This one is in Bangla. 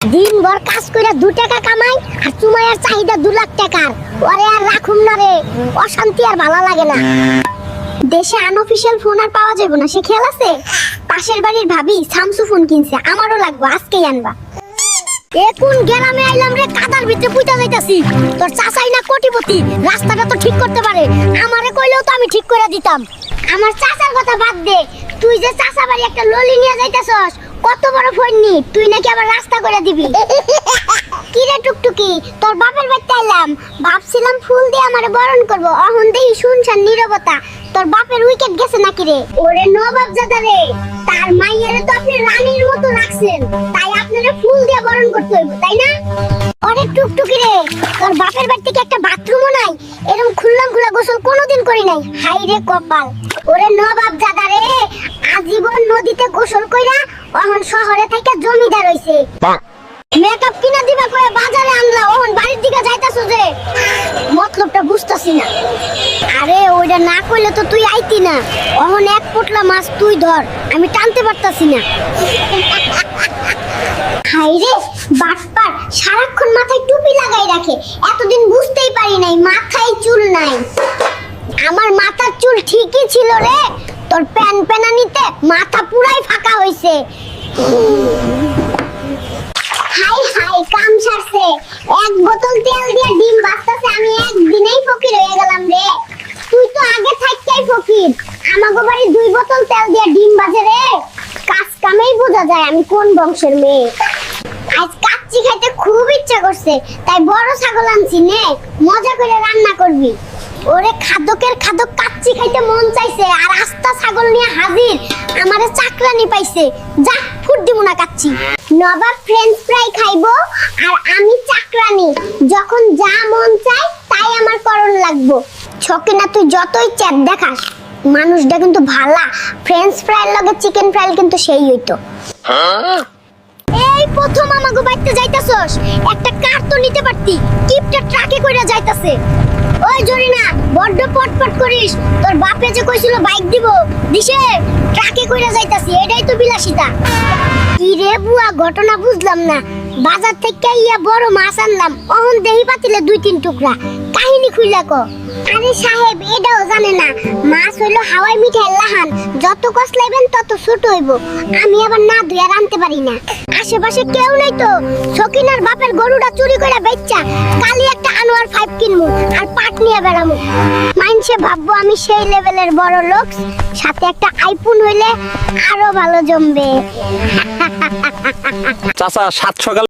দিনভর কাজ কইরা 2 টাকা কামাই আর তোমার চাহিদা 2 লাখ টাকার। ওরে আর রাখুম না রে, অশান্তি আর ভালো লাগে না। দেশে আনঅফিশিয়াল ফোন আর পাওয়া যাবে না, সে খেয়াল আছে? পাশের বাড়ির ভাবি স্যামসুং ফোন কিনছে, আমারও লাগবে, আজকেই আনবা। কোন গ্রামে আইলাম রে, কাদার ভিতরে পুইতা যাইতাছি। তোর চাচাই না কোটিপতি, রাস্তাটা তো ঠিক করতে পারে, আমারে কইলেও তো আমি ঠিক করে দিতাম। আমার চাচার কথা বাদ দে, তুই যে চাচা বাড়ি একটা ললি নিয়ে যাইতাছস, কত বড় ফোননি, তুই নাকি আবার রাস্তা করে দিবি। কি রে টুকটুকি, তোর বাপের বাড়িতে আইলাম, ভাবছিলাম ফুল দিয়ে আমারে বরণ করব, অহন দেহি শুনছান নীরবতা। তোর বাপের উইকেট গেছে নাকি রে? ওরে নবাব জাদা রে, তার মাইয়ারে তো আপনি রানীর মতো রাখছেন, তাই আপনারে ফুল দিয়ে বরণ করতে হইব, তাই না? ওরে টুকটুকি রে, তোর বাপের বাড়ি থেকে একটা বাথরুমও নাই, এরকম খুললাম খুলা গোসল কোনোদিন করি নাই, হাই রে কপাল। ওরে নবাব জাদা রে, আজীবন নদীতে গোসল কইরা অহন শহরে থেকে জমিদার হইছে। মেকআপ কিনা দিবা কয়ে বাজারে আনলা, ওহন বাড়ির দিকে যাইতাছো যে, মতলবটা বুঝতাছি না। আরে ওইটা না কইলে তো তুই আইতি না, ওহন এক পোটলা মাছ তুই ধর, আমি টানতে পারতাছি না। হাই রে বাটপার, সারাক্ষণ মাথায় টুপি লাগাই রাখে, এতদিন বুঝতেই পারি নাই মাথায় চুল নাই। আমার মাথার চুল ঠিকই ছিল রে, তোর প্যান প্যানানিতে মাথা পুরাই ফাঁকা হইছে। হাই হাই, কাম সারছে, 1 বোতল তেল দিয়ে ডিম ভাজতাছে, আমি একদিনেই ফকির হয়ে গেলাম রে। তুই তো আগে থাকতেই ফকির, আমাগো বাড়ি 2 বোতল তেল দিয়ে ডিম ভাজে রে, কাজ কামেই বোঝা যায় আমি কোন বংশের মেয়ে। আজ কাচ্চি খাইতে খুব ইচ্ছা করছে, তাই বড় ছাগল আনছি, নে মজা করে রান্না করবি। ওরে খাদকের খাদক, কাচ্চি খাইতে মন চাইছে আর আস্তা ছাগল নিয়ে হাজির, আমারে চাকরানি পাইছে, যা ফুট দিমু না কাচ্চি। নবাব ফ্রেঞ্চ ফ্রাই খাইবো আর আমি চাকরানি, যখন যা মন চাই তাই আমার করণ লাগবো। ছকে না তুই যতই চ্যাট দেখাস, মানুষটা কিন্তু ভালা, ফ্রেঞ্চ ফ্রাইয়ের লগে চিকেন ফ্রাই কিন্তু সেই হইতো। এই প্রথম আমাগো বাইতে যাইতাছস, একটা কার তো নিতে পারতি, কিপটা ট্রাকে কইরা যাইতাছে। ওই জরিনা, বড্ড পটপট করিস, তোর বাপে যে কইছিল বাইক দিব, দিছে, ট্রাকে কইরা যাইতাছি, এটাই তো বিলাসিতা। কি রে বুয়া, ঘটনা বুঝলাম না, বাজার থেকে ইয়া বড় মাছ আনলাম, অহন দেহি পাতিলে 2-3 টুকরা, কাহিনী খুইলা ক। আরে সাহেব, এটাও জানে না, মাছ হইলো হাওয়াই মিঠাইয়ের লাহান, যত কসলাইবেন তত ছোট হইব, আমি আবার না ধুইয়া রানতে পারি না। আশেপাশে কেউ নেই তো, সকিনার বাপের গরুটা চুরি করে বেচ্চা কালি একটা আনোয়ার 5 কিনমু আর পাট নিয়ে বেড়ামু, মাইনসে ভাববো আমি সেই লেভেলের বড় লোক, সাথে একটা আইফোন হইলে আরো ভালো জমবে। চাচা 700